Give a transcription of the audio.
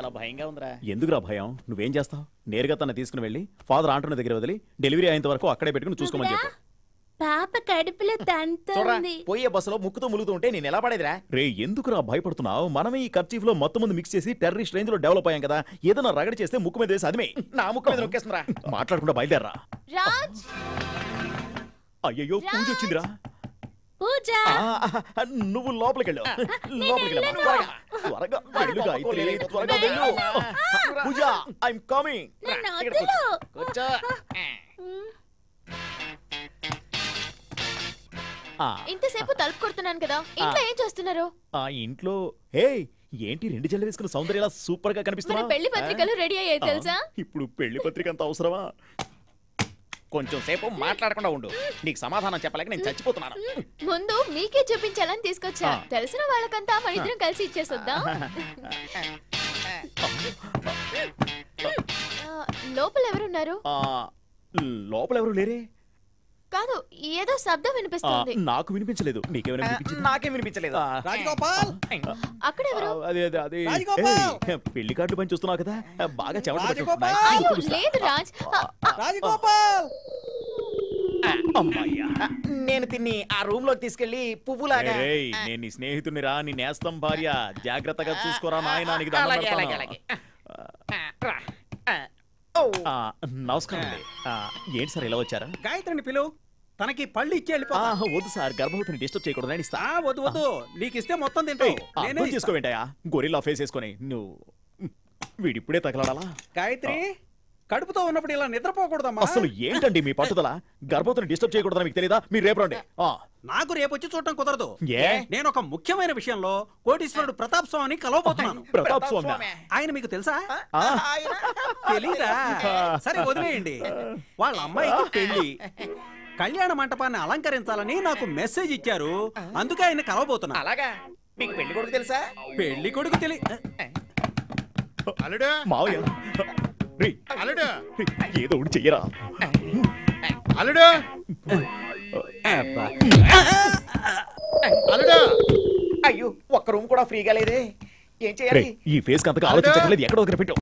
చాలా భయంగా ఉందిరా. ఎందుకురా భయం? నువ్వేం చేస్తావు? నేరుగా తన తీసుకుని వెళ్ళి ఫాదర్ ఆంటోని దగ్గర వదిలి డెలివరీ అయ్యేంత వరకు అక్కడే పెట్టుకుని చూసుకోమని చెప్పు. పాప కడుపులో తంతోంది. పోయే బస్సులో ముక్కుతూ ములుగుతూ ఉంటే నేను ఎలా పడేదిరా? రే ఎందుకురా భయపడుతున్నావు? మనమే ఈ కర్చీఫ్ లో మొత్తం ముందు మిక్స్ చేసి టెర్రరిస్ట్ రేంజ్ లో డెవలప్ అయ్యాం కదా. ఏదైనా రగడి చేస్తే ముక్కు మీద వేసి అదిమే నా ముక్కు మీద నొక్కేస్తుందిరా. మాట్లాడకుండా బయలుదేరరా. రాజ్, అయ్యయ్యో పూజ వచ్చిందిరా. పూజ నువ్వు లోపలికి వెళ్ళు. లోపలికి వెళ్ళు. త్వరగా వెళ్ళు గాయత్రి, త్వరగా వెళ్ళు. పూజ, ఐఎమ్ కమింగ్. నన్ను వదిలు. కూర్చో. ఇంతసేపు తలుపు కొడుతున్నాను కదా, ఇంట్లో ఏం చేస్తున్నారు? ఆ ఇంట్లో హే ఏంటి రెండు జల్లు వేసుకున్న సౌందర్యలా సూపర్ గా మన కనిపిస్తున్నా? పెళ్లి పత్రికలు రెడీ అయ్యాయి తెలుసా? ఇప్పుడు పెళ్లి పత్రిక అంత అవసరమా? కొంచెం సేపు మాట్లాడకుండా ఉండు. నీకు సమాధానం చెప్పలేక నేను చచ్చిపోతున్నాను. ముందు మీకే చూపించాలని తీసుకొచ్చా. తెలిసిన వాళ్ళకంతా మన ఇద్దరం కలిసి ఇచ్చేసొద్దాం. లోపల ఎవరున్నారు? లోపల ఎవరు లేరే? కాదు, ఏదో శబ్దం వినిపిస్తుంది. నాకు వినిపించలేదు. నీకేమైనా వినిపించింది? నాకేం వినిపించలేదు. రాజగోపాల్, అక్కడ ఎవరు? అదే రాజగోపాల్! పెళ్లి కార్డు పని చూస్తున్నావు కదా, బాగా చెమట రాజగోపాల్! అయ్యో, లేదు రాజ్. రాజగోపాల్, అమ్మాయ్యా, నేను తిన్ని ఆ రూమ్ లోకి తీసుకెళ్లి పువ్వులాగా. ఏయ్, నేను నీ స్నేహితుడిని రా, నీ నేస్తం భార్య. జాగ్రత్తగా చూసుకోరా నాయనా, నీకు దండం అలాగే అలాగే పెడతాను. అలాగే. రా. ఓ. నమస్కారం అండి. ఏంటి సార్ ఇలా వచ్చారా? గాయత్రిని పిలు, తనకి పళ్ళు ఇచ్చి వెళ్ళిపో. వద్దు సార్, గర్భవతిని డిస్టర్బ్ చేయకూడదు. నేను ఇస్తా. వద్దు వద్దు, నీకు ఇస్తే మొత్తం తింటావు. నేనే ఇస్తా. తీసుకోవేంటయా గొరిల్లా ఫేస్ వేసుకొని. నువ్వు వీడిప్పుడే తగలాడాలా? గాయత్రి, కడుపుతో ఉన్నప్పుడు ఇలా నిద్రపోకూడదమ్మా. అసలు ఏంటండి మీ పట్టుదల? గర్భవతిని డిస్టర్బ్ చేయకూడదని మీకు తెలియదా? మీరు రేపు రండి. నాకు రేపు వచ్చి చూడటం కుదరదు. ఏ? నేను ఒక ముఖ్యమైన విషయంలో కోటీశ్వరుడు ప్రతాప్ స్వామిని కలవబోతున్నాను. ప్రతాప్ స్వామి ఆయన మీకు తెలుసా? ఆయన. తెలీదా? సరే వదిలేయండి. వాళ్ళ అమ్మాయికి పెళ్లి, కళ్యాణ మంటపాన్ని అలంకరించాలని నాకు మెసేజ్ ఇచ్చారు. అందుకే ఆయన కలవబోతున్నా. అలాగా? మీకు పెళ్లి కొడుకు తెలుసా? పెళ్లి కొడుకు అల్లుడు, మావయ్య, రేయ్, అల్లుడు, ఏదో ఒకటి చెయ్యరా. అల్లుడు, అల్లుడు. అయ్యో, ఒక్క రూమ్ కూడా ఫ్రీగా లేదే. ఏం చేయాలి? రేయ్, ఈ ఫేస్ అంతగా ఆలోచించట్లేదు. ఎక్కడో దగ్గర పెట్టు.